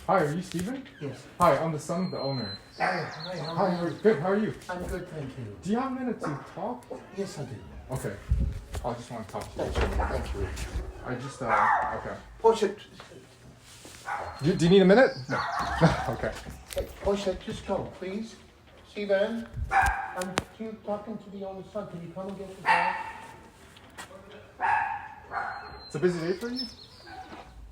Hi, are you Steven? Yes. Hi, I'm the son of the owner. Hi, how are you? Good, how are you? I'm good, thank you. Do you have a minute to talk? Yes, I do. Okay. I just want to talk to you. Thank you. I just, okay. Push it. Do you need a minute? No. Okay. Hey, push it. Just go, please. Steven, I'm talking to the owner's son. Can you come and get the dog? It's a busy day for you?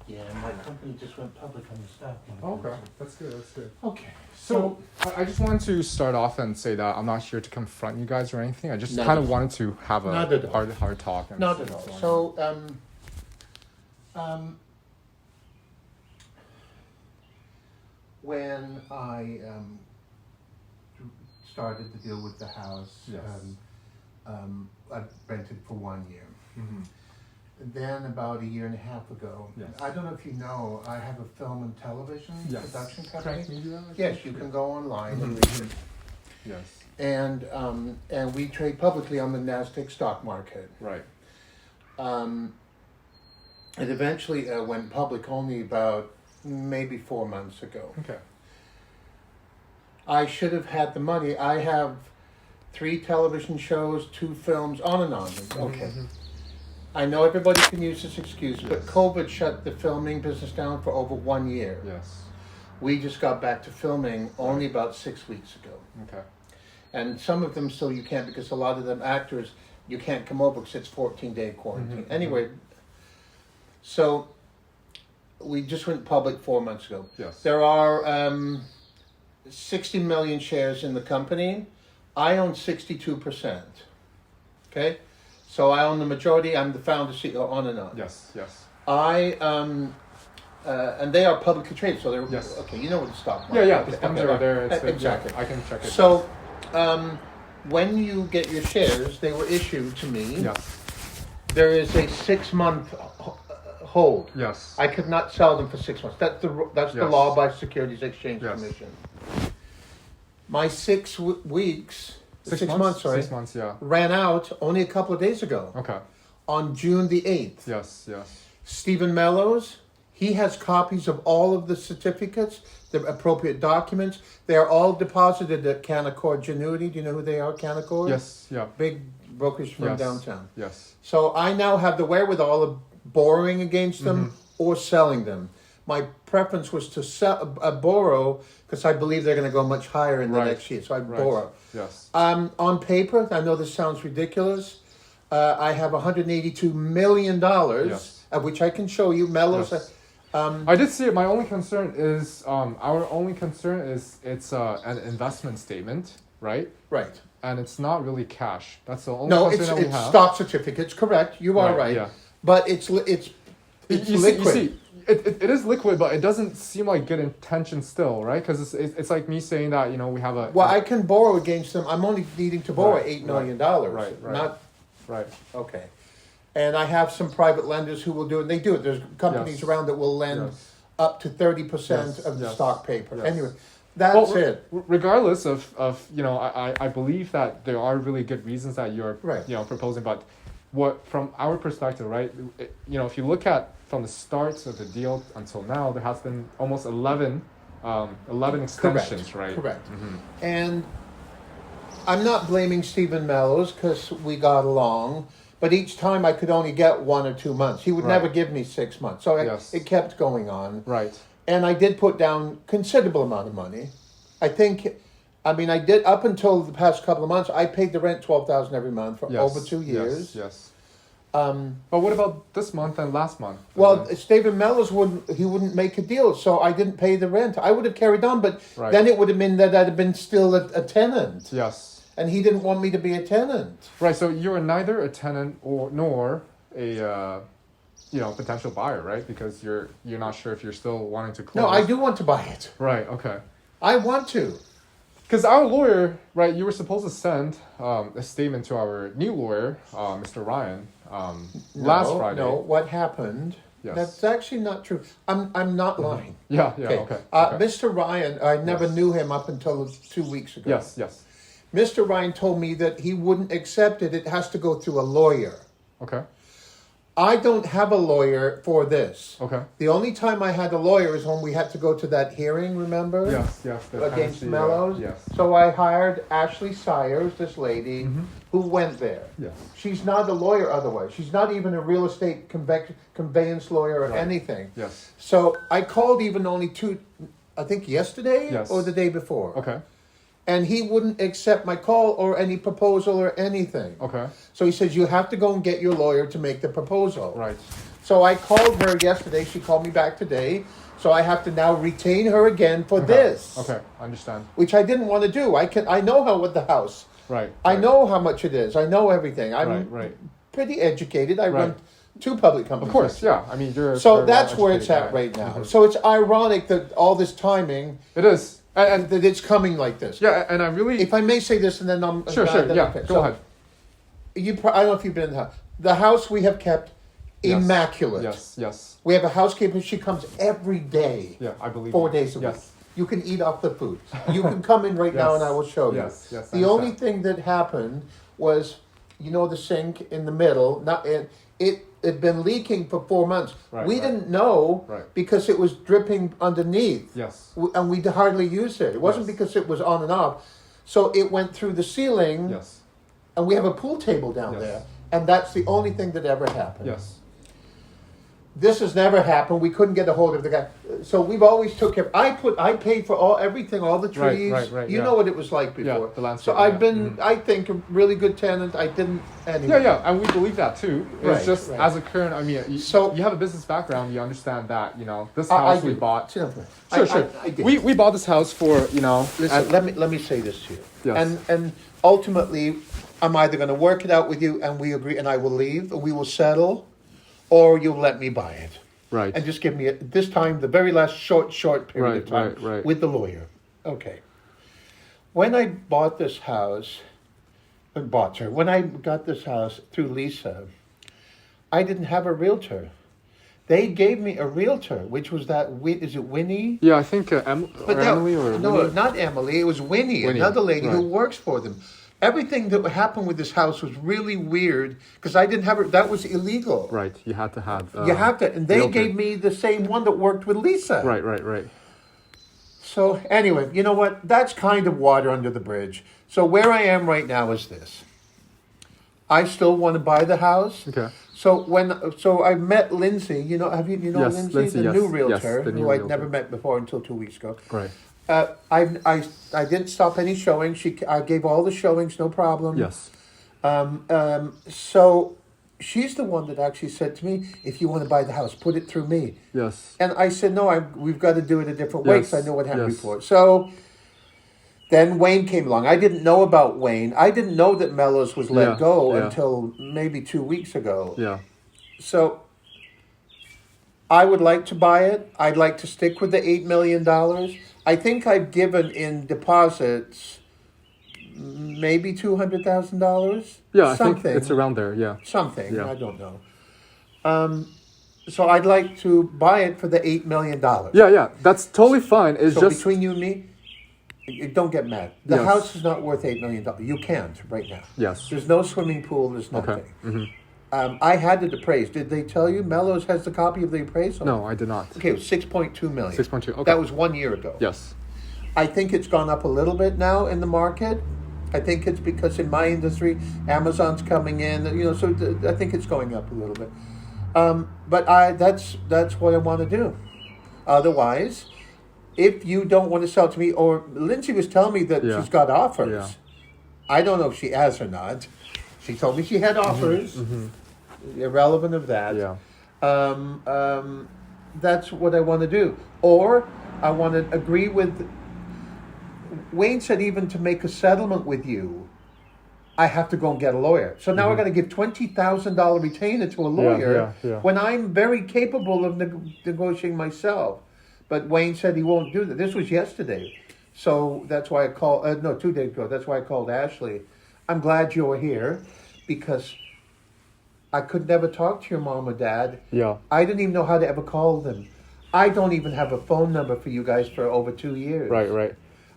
Yeah, my company just went public on the stock market. Oh, okay. That's good, that's good. Okay. So, I just wanted to start off and say that I'm not here to confront you guys or anything. I just Not kind at of wanted to have Not a at all. hard talk. And Not at all. So, when I started to deal with the house, Yes. I rented for 1 year. Mm-hmm. Then about a year and a half ago, Yes. I don't know if you know, I have a film and television production company. Crank Media? I Yes, think? you can go online and Mhm. read it. Yes. And we trade publicly on the NASDAQ stock market. Right. It eventually went public only about maybe 4 months ago. Okay. I should have had the money. I have 3 television shows, 2 films, on and on. Okay. Mhm. I know everybody can use this excuse, but Yes. COVID shut the filming business down for over 1 year. Yes. We just got back to filming only about 6 weeks ago. Okay. And some of them still you can't, because a lot of them actors, you can't come over because it's 14-day quarantine. Mhm, Anyway, so we just went public 4 months ago. Yes. There are 60 million shares in the company. I own 62%. Okay? So I own the majority. I'm the founder, CEO, on and on. Yes. Yes. And they are publicly traded, so they're Yes. okay. You know what the stock Yeah. market. Yeah. Okay, The funds okay, are there. It's exactly. Yeah, I can check it. So, when you get your shares, they were issued to me. Yes. There is a 6-month hold. Yes. I could not sell them for 6 months. That's the Yes. law by Securities Exchange Yes. Commission. My 6 weeks, 6 months, sorry, 6 months. Yeah. ran out only a couple of days ago Okay. on June the 8th. Yes. Yes. Stephen Mellows, he has copies of all of the certificates, the appropriate documents. They are all deposited at Canaccord Genuity. Do you know who they are, Canaccord? Yes. Yeah. Big brokerage firm Yes. downtown. Yes. So I now have the wherewithal of borrowing against them or selling them. My preference was to borrow because I believe they're going to go much higher in the Right. next year. So I Right. borrow. Yes. On paper, I know this sounds ridiculous. I have $182 million, Yes. of which I can show you. Mellows. Yes. I did see it. My only concern is, our only concern is it's an investment statement, right? Right. And it's not really cash. That's the only No, concern that we have. stock certificates. Correct. You are right. Yeah. But it's You liquid. see, it is liquid, but it doesn't seem like good intention still, right? Because it's like me saying that, we have a... Well, I can borrow against them. I'm only needing to borrow Right, $8 million. right. Not Right. okay. And I have some private lenders who will do it. And they do it. There's companies Yes. around that will lend Yes. up to 30% Yes, of the yes, stock paper. yes. Anyway, that's it. Regardless of I believe that there are really good reasons that you're Right. proposing, but what from our perspective, right? If you look at from the start of the deal until now, there has been almost 11 extensions, right? Correct. Mhm. And I'm not blaming Stephen Mellows because we got along, but each time I could only get 1 or 2 months. He would Right. never give me 6 months. So Yes. it kept going on. Right. And I did put down considerable amount of money. I did up until the past couple of months. I paid the rent $12,000 every month for Yes. over 2 years. Yes. But what about this month and last month? Well, Stephen Mellows wouldn't make a deal, so I didn't pay the rent. I would have carried on, but Right. then it would have been that I'd have been still a tenant, Yes. and he didn't want me to be a tenant. Right. So you're neither a tenant nor a potential buyer, right? Because you're not sure if you're still wanting to close. No, I do want to buy it. Right. Okay. I want to. Because our lawyer, right? You were supposed to send a statement to our new lawyer, Mr. Ryan, last Friday. No, what happened? Yes. That's actually not true. I'm not lying. Yeah. Yeah. Okay. Mr. Ryan, I never Yes. knew him up until 2 weeks ago. Yes. Yes. Mr. Ryan told me that he wouldn't accept it. It has to go through a lawyer. Okay. I don't have a lawyer for this. Okay. The only time I had a lawyer is when we had to go to that hearing, remember? Yes. The Against tenancy, Mellows. yes. So I hired Ashley Sires, this lady, who went there. Yes. She's not a lawyer otherwise. She's not even a real estate conveyance lawyer or Right. anything. Yes. So I called even only I think yesterday Yes. or the day before. Okay. And he wouldn't accept my call or any proposal or anything. Okay. So he says, you have to go and get your lawyer to make the proposal. Right. So I called her yesterday. She called me back today. So I have to now retain her again for this. Okay. Understand. Which I didn't want to do. I know how with the house. Right. I right. know how much it is. I know everything. I'm Right. pretty educated. I run Right. 2 public companies. Of course. Yeah. I mean, you're. So very that's where it's well-educated at guy. right now. Mhm. So it's ironic that all this timing, It is. And that it's coming like this. yeah, and I really. If I may say this, and then I'm Sure. then Yeah. okay. Go So ahead. I don't know if you've been in the house. The house we have kept Yes. immaculate. Yes. We have a housekeeper. She comes every day, Yeah, I believe. 4 you. days a week. Yes. You can eat off the food. You can come in right now, Yes. and I will show you. Yes. I The only understand. thing that happened was, the sink in the middle. It had been leaking for 4 months. Right, We right. didn't know Right. because it was dripping underneath. Yes. And we hardly used it. It wasn't Yes. because it was on and off. So it went through the ceiling, Yes. and we have a pool table down Yes. there. And that's the only thing that ever happened. Yes. This has never happened. We couldn't get a hold of the guy. So we've always took care. I paid for everything, all the Right, trees. right, You yeah. know what it was like Yeah, before. the landscape, So I've yeah. been, I think, a really good tenant. I didn't anyway. Yeah, and we believe that too. It's Right, just right. as a current. I mean, So- you have a business background. You understand that. This I house we do. bought. Sit down for a minute. Sure. I did. We bought this house for Listen, and- let me say this to you. Yes. And ultimately, I'm either going to work it out with you, and we agree, and I will leave, and we will settle, or you'll let me buy it. right. And just give me this time the very last short period of time Right. with the lawyer. Okay. When I bought this house, when I got this house through Lisa, I didn't have a realtor. They gave me a realtor, which was is it Winnie? Yeah, I think or But Emily or no, Winnie? not Emily. It was Winnie, Winnie, another lady who right. works for them. Everything that happened with this house was really weird because I didn't have it. That was illegal. Right. You had to have. You have to, and they realtor. gave me the same one that worked with Lisa. Right. So anyway, you know what? That's kind of water under the bridge. So where I am right now is this. I still want to buy the house. Okay. So I met Lindsay. You know Yes, Lindsay, the yes, new yes, realtor, the new who I'd realtor. never met before until 2 weeks ago. Right. I didn't stop any showings. I gave all the showings, no problem. Yes. So she's the one that actually said to me, "If you want to buy the house, put it through me." Yes. And I said, "No, we've got to do it a different way because I know what happened yes. before." So then Wayne came along. I didn't know about Wayne. I didn't know that Mellows was let Yeah, go yeah. until maybe 2 weeks ago. Yeah. So I would like to buy it. I'd like to stick with the $8 million. I think I've given in deposits maybe $200,000. Yeah, I something. think it's around there. Yeah. Something. Yeah. I don't know. So I'd like to buy it for the $8 million. Yeah. That's totally fine. It's So just between you and me, don't get mad. The Yes. house is not worth $8 million. You can't right now. yes. There's no swimming pool. There's nothing. Okay. I had it appraised. Did they tell you Mellows has the copy of the appraisal? No, I did not. Okay, it was 6.2 million. 6.2. Okay. That was 1 year ago. Yes. I think it's gone up a little bit now in the market. I think it's because in my industry, Amazon's coming in. So I think it's going up a little bit. But that's what I want to do. Otherwise, if you don't want to sell to me, or Lindsay was telling me that Yeah. she's got offers. Yeah. I don't know if she has or not. She told me she had offers. Irrelevant of that. Yeah. That's what I want to do. Or I want to agree with. Wayne said even to make a settlement with you, I have to go and get a lawyer. So now I got to give $20,000 retainer to a lawyer yeah. when I'm very capable of negotiating myself. But Wayne said he won't do that. This was yesterday. So that's why I called, 2 days ago, that's why I called Ashley. I'm glad you're here because I could never talk to your mom or dad. Yeah. I didn't even know how to ever call them. I don't even have a phone number for you guys for over 2 years. Right.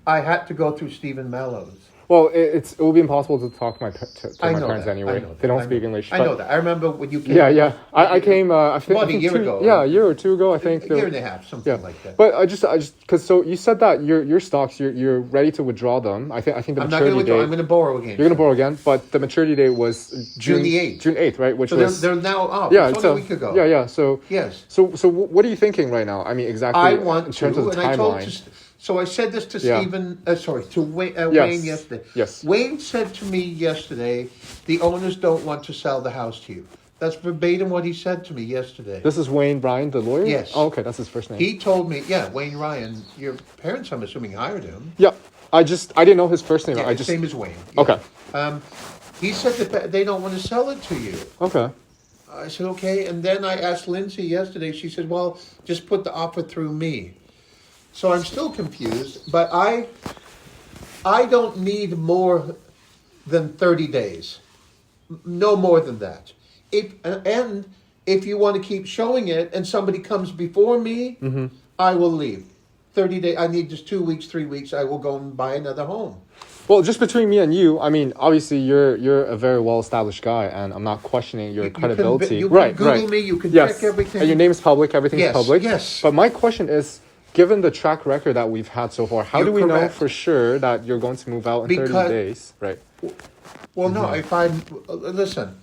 I had to go through Stephen Mellows. Well, it will be impossible to talk to my parents that. anyway. I know that. They don't I speak know. English. I know that. I remember when you came. Yeah. I came. I think, About a year ago. Yeah, a year or two ago. I think. A year and a half, something like that. But I just because so you said that your stocks you're ready to withdraw them. I think the I'm not going to maturity withdraw. date. I'm going to borrow again. You're going to borrow again, but the maturity date was June the 8th. June 8th, right? Which So was they're now up. yeah, it's only a week ago. Yeah. So yes. So what are you thinking right now? I mean, exactly. I want in terms to, of the and timeline. So I said this to Stephen. To Wayne yesterday. Yes. Wayne said to me yesterday, the owners don't want to sell the house to you. That's verbatim what he said to me yesterday. This is Wayne Bryan, the lawyer? Yes. Oh, okay, that's his first name. He told me, Wayne Ryan. Your parents, I'm assuming, hired him. Yeah. I didn't know his first name. Yeah, his name is Wayne. Yeah. Okay. He said that they don't want to sell it to you. Okay. I said, okay. And then I asked Lindsay yesterday. She said, well, just put the offer through me. So I'm still confused, but I don't need more than 30 days. No more than that. If you want to keep showing it and somebody comes before me, I will leave. 30 days. I need just 2 weeks, 3 weeks. I will go and buy another home. Well, just between me and you, I mean, obviously you're a very well-established guy, and I'm not questioning your credibility. You can Google me. You can check everything. And your name's public. Everything's public. Yes. But my question is, given the track record that we've had so far, how do we know for sure that you're going to move out in 30 days? Right. Well, no. If listen,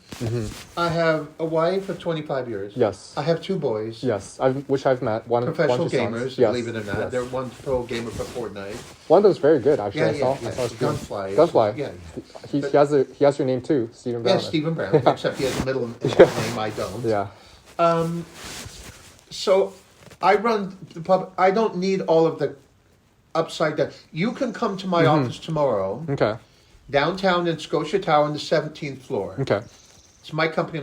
I have a wife of 25 years. Yes. I have 2 boys. Yes, which I've met. Professional two sons. gamers, Yes. believe it or not. Yes. They're one's pro gamer for Fortnite. One of them's very good, actually. I saw his game. Gunfly. Yeah. He has your name too, Stephen Brown. Yeah, Stephen Brown. Except he has a middle name. I don't. Yeah. So I run the pub. I don't need all of the upside down. You can come to my office tomorrow. Okay. Downtown in Scotia Tower on the 17th floor. Okay. It's my company.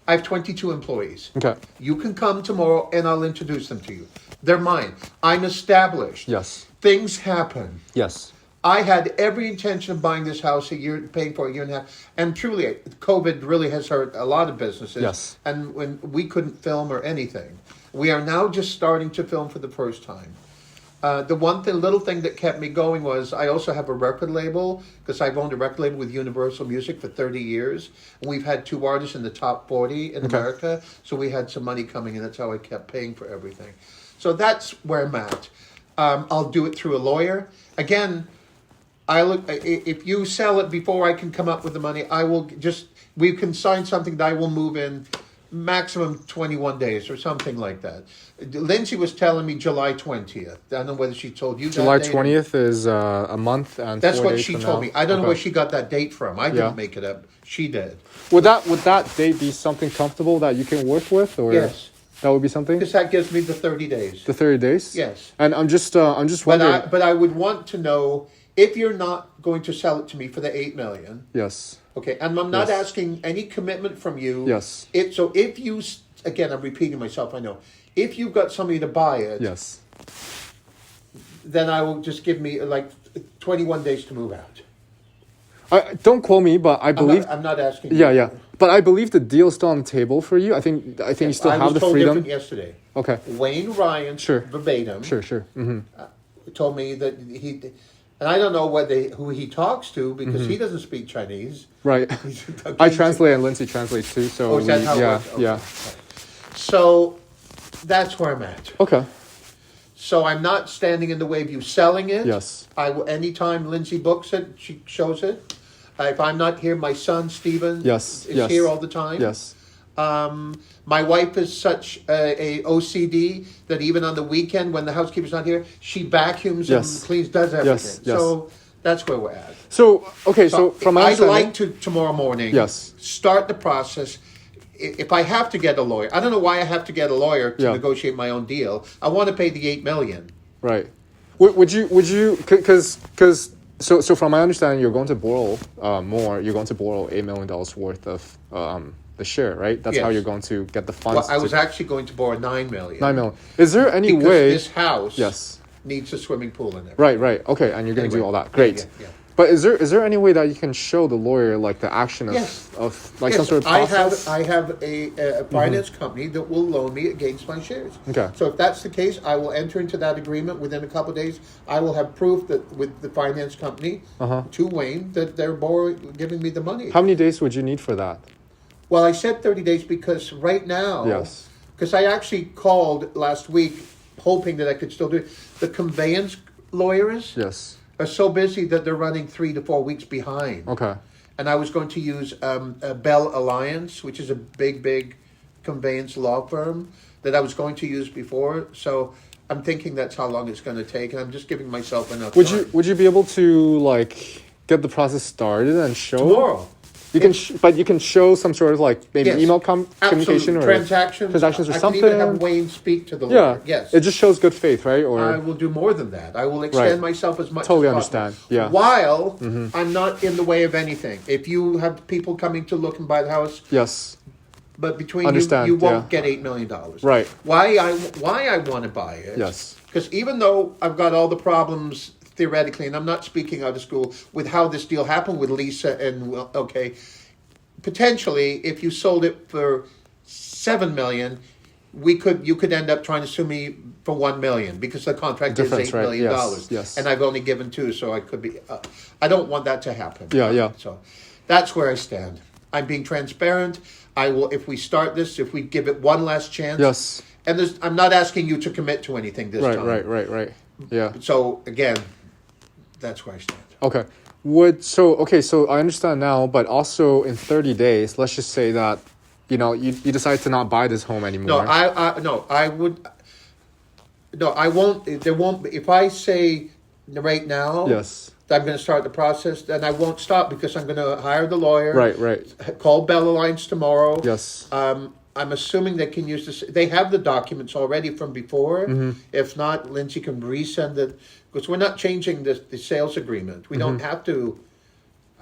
I have 22 employees. Okay. You can come tomorrow and I'll introduce them to you. They're mine. I'm established. Yes. Things happen. Yes. I had every intention of buying this house paying for a year and a half. And truly, COVID really has hurt a lot of businesses. Yes. And when we couldn't film or anything. We are now just starting to film for the first time. The little thing that kept me going was I also have a record label because I've owned a record label with Universal Music for 30 years. And we've had 2 artists in the top 40 in America. So we had some money coming in. That's how I kept paying for everything. So that's where I'm at. I'll do it through a lawyer. Again, if you sell it before I can come up with the money, we can sign something that I will move in maximum 21 days or something like that. Lindsay was telling me July 20th. I don't know whether she told you July that. July 20th is a month and that's 4 what days she from told now. me. I don't know where she got that date from. I didn't make it up. She did. Would that date be something comfortable that you can work with, or yes, that would be something? because that gives me the 30 days. The 30 days. Yes. And I'm just wondering. But I would want to know if you're not going to sell it to me for the $8 million. Yes. Okay, and I'm not asking any commitment from you. Yes. If you, again, I'm repeating myself, I know. If you've got somebody to buy it, Yes. then I will just give me like 21 days to move out. Don't quote me, but I believe. I'm not asking. Yeah. But I believe the deal's still on the table for you. I think you still have the freedom. Yesterday. Okay. Wayne Ryan, verbatim. Sure. Mm-hmm. Told me that and I don't know who he talks to because he doesn't speak Chinese. Right. I translate and Lindsay translates too. So is that how it works? Okay. Yeah. So that's where I'm at. Okay. So I'm not standing in the way of you selling it. Yes. Anytime Lindsay books it, she shows it. If I'm not here, my son Stephen is here all the time. Yes. My wife is such a OCD that even on the weekend when the housekeeper's not here, she vacuums and cleans, does everything. Yes. So that's where we're at. So from my I'd understanding, like to tomorrow morning start the process. If I have to get a lawyer, I don't know why I have to get a lawyer to negotiate my own deal. I want to pay the $8 million. Right. Would you because so from my understanding, you're going to borrow more. You're going to borrow $8 million worth of the share, right? That's how you're going to get the funds. Well, I was actually going to borrow $9 million. $9 million. Is there any because way this house needs a swimming pool in it? Right. Okay, and you're going to do all that. Great. Yeah. But is there any way that you can show the lawyer like the action of Yes. Like Yes, some sort of process? I have a finance company that will loan me against my shares. Okay. So if that's the case, I will enter into that agreement within a couple of days. I will have proof that with the finance company to Wayne that they're giving me the money. How many days would you need for that? Well, I said 30 days because right now, Yes. because I actually called last week hoping that I could still do it. The conveyance lawyers Yes. are so busy that they're running 3 to 4 weeks behind. Okay. And I was going to use Bell Alliance, which is a big conveyance law firm that I was going to use before. So I'm thinking that's how long it's going to take, and I'm just giving myself enough time. Would you be able to like get the process started and show Tomorrow. You can, but you can show some sort of like maybe Yes. email communication or transactions or I something. can even have Wayne speak to the Yeah. lawyer. Yes. It just shows good faith, right? Or I will do more than that. I will extend myself as much Totally as possible. understand. Yeah. While I'm not in the way of anything. If you have people coming to look and buy the house, yes. but between Understand, you won't yeah. get $8 million. Right. Why I want to buy it? Yes. Because even though I've got all the problems theoretically, and I'm not speaking out of school, with how this deal happened with Lisa and potentially if you sold it for $7 million, you could end up trying to sue me for $1 million because the contract is $8 million dollars. Yes. And I've only given 2, so I could be. I don't want that to happen. Yeah. So that's where I stand. I'm being transparent. I will, if we start this, if we give it one last chance. Yes. And I'm not asking you to commit to anything this time. Right. Yeah. So again, that's where I stand. Okay. So I understand now, but also in 30 days, let's just say that, you decide to not buy this home anymore. I won't. There won't be. If I say right now, Yes. that I'm going to start the process, then I won't stop because I'm going to hire the lawyer. Right. Call Bell Alliance tomorrow. Yes. I'm assuming they can use this. They have the documents already from before. If not, Lindsay can resend it because we're not changing the sales agreement. We don't have to.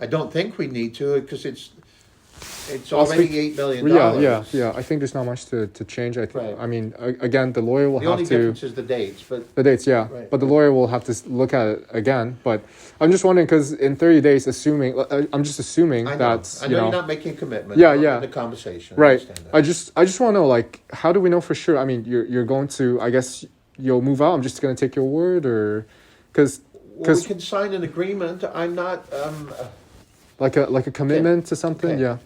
I don't think we need to because it's already $8 million. Yeah. I think there's not much to change. I think. Right. I mean, again, the lawyer will The have only to. difference is the dates, but The dates, yeah. Right. But the lawyer will have to look at it again. But I'm just wondering because in 30 days, I'm just assuming I know. that I know you're not making a commitment. Yeah, I'm yeah. in the conversation. Right. I understand that. I just want to know, like, how do we know for sure? I mean, you're going to. I guess you'll move out. I'm just going to take your word, or because Well, we can sign an agreement. I'm not. like a commitment to something. Okay. Yeah.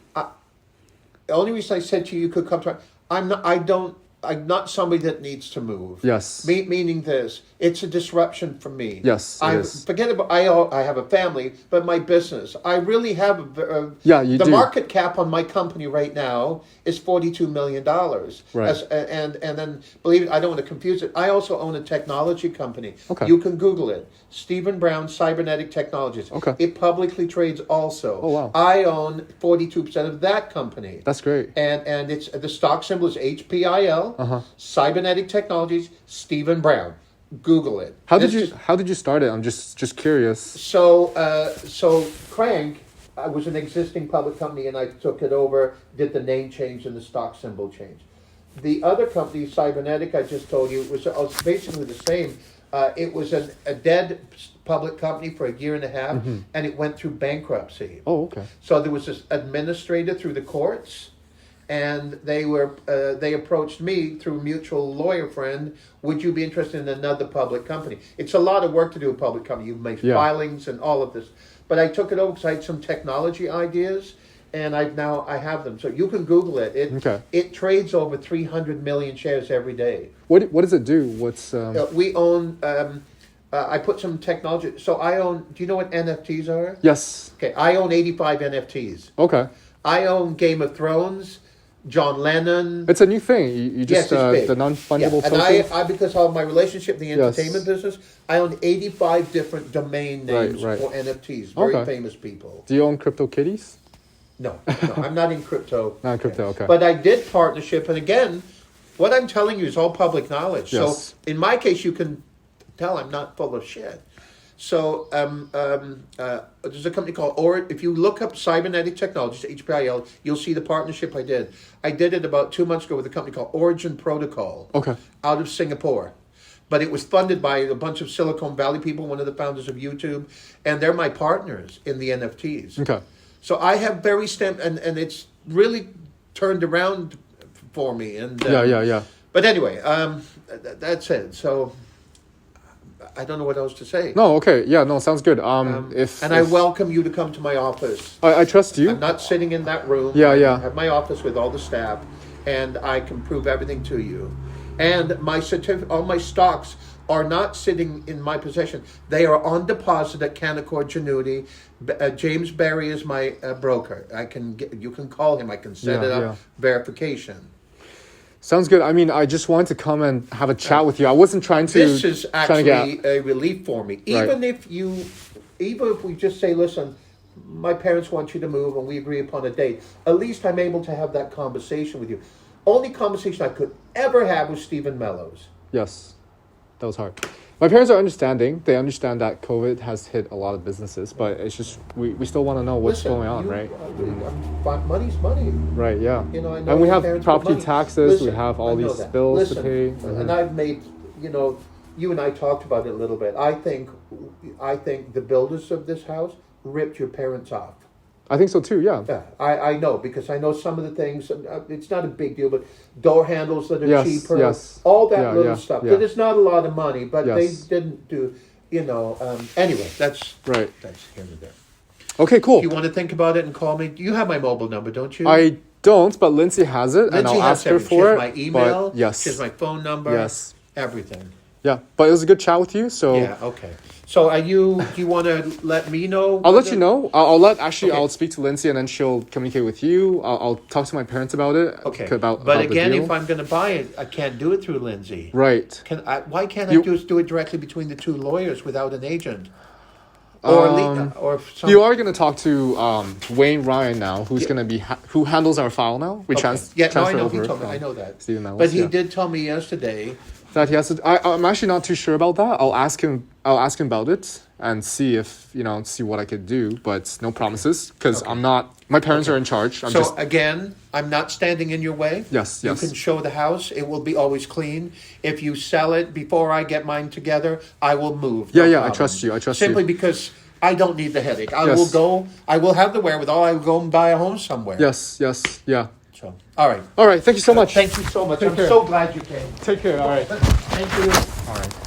The only reason I said to you could come to. I'm not somebody that needs to move. Yes. Meaning this, it's a disruption for me. Yes, it is. Forget about. I have a family, but my business. I really have You the do. market cap on my company right now is $42 million. Right. And then believe it, I don't want to confuse it. I also own a technology company. Okay. You can Google it. Stephen Brown Cybernetic Technologies. Okay. It publicly trades also. Oh, wow. I own 42% of that company. That's great. And it's the stock symbol is HPIL. Cybernetic Technologies. Stephen Brown. Google it. How did you start it? I'm just curious. So Crank was an existing public company, and I took it over, did the name change and the stock symbol change. The other company, Cybernetic, I just told you, was basically the same. It was a dead public company for a year and a half, and it went through bankruptcy. Oh, okay. So there was this administrator through the courts, and they approached me through a mutual lawyer friend. Would you be interested in another public company? It's a lot of work to do a public company. You make filings and all of this. But I took it over because I had some technology ideas, and I have them. So you can Google it. It trades over 300 million shares every day. What does it do? What's we own. I put some technology. So I own. Do you know what NFTs are? Yes. Okay, I own 85 NFTs. Okay. I own Game of Thrones, John Lennon. It's a new thing. You just it's big. the non-fungible And token. I because of my relationship in the entertainment business, I own 85 different domain names Right. for NFTs. Very famous people. Do you own CryptoKitties? No, I'm not in crypto. Not in crypto, okay. But I did partnership, and again, what I'm telling you is all public knowledge. Yes. So in my case, you can tell I'm not full of shit. So there's a company called if you look up Cybernetic Technologies, HPIL, you'll see the partnership I did. I did it about 2 months ago with a company called Origin Protocol. Okay. Out of Singapore. but it was funded by a bunch of Silicon Valley people, one of the founders of YouTube, and they're my partners in the NFTs. Okay. So I have very and it's really turned around for me. And Yeah. But anyway, that's it. So I don't know what else to say. No, okay. Yeah, no, sounds good. I welcome you to come to my office. I trust you. I'm not sitting in that room. Yeah. I have my office with all the staff, and I can prove everything to you. And all my stocks are not sitting in my possession. They are on deposit at Canaccord Genuity. James Barry is my broker. You can call him. I can set it up. Verification. Sounds good. I mean, I just wanted to come and have a chat with you. I wasn't trying to. This is actually a relief for me. Even if we just say, listen, my parents want you to move, and we agree upon a date. At least I'm able to have that conversation with you. Only conversation I could ever have was Stephen Mellows. Yes, that was hard. My parents are understanding. They understand that COVID has hit a lot of businesses, but it's just we still want to know what's going on, right? Money's money. Right. Yeah. I know and we have property taxes. We have all these bills to pay. And I've made. You and I talked about it a little bit. I think the builders of this house ripped your parents off. I think so too, yeah. Yeah, I know, because I know some of the things, it's not a big deal, but door handles that are cheaper, all that little stuff. But it's not a lot of money, but they didn't do, anyway, that's here and there. Okay, cool. If you want to think about it and call me, you have my mobile number, don't you? I don't, but Lindsay has it, and I'll ask her for it. She has my email, yes. She has my phone number, everything. Yeah, but it was a good chat with you, so... Yeah, okay. So do you want to let me know? I'll let you know. I'll speak to Lindsay, and then she'll communicate with you. I'll talk to my parents about it. Okay. But again, if I'm going to buy it, I can't do it through Lindsay. Right. Why can't I just do it directly between the two lawyers without an agent? Or you are going to talk to Wayne Ryan now, who's going to be who handles our file now. We transfer I know. over. He told me. I know that. Stephen Mellis, but he did tell me yesterday that he has to. I'm actually not too sure about that. I'll ask him about it and see if see what I could do. But no promises, because I'm not. My parents are in charge. Again, I'm not standing in your way. Yes. You can show the house. It will be always clean. If you sell it before I get mine together, I will move. Yeah. I trust you. Simply because I don't need the headache. I will have the wherewithal. I will go and buy a home somewhere. Yes. Yeah. So, all right. Thank you so much. Thank you so much. I'm so glad you came. Take care. All right. Thank you. All right.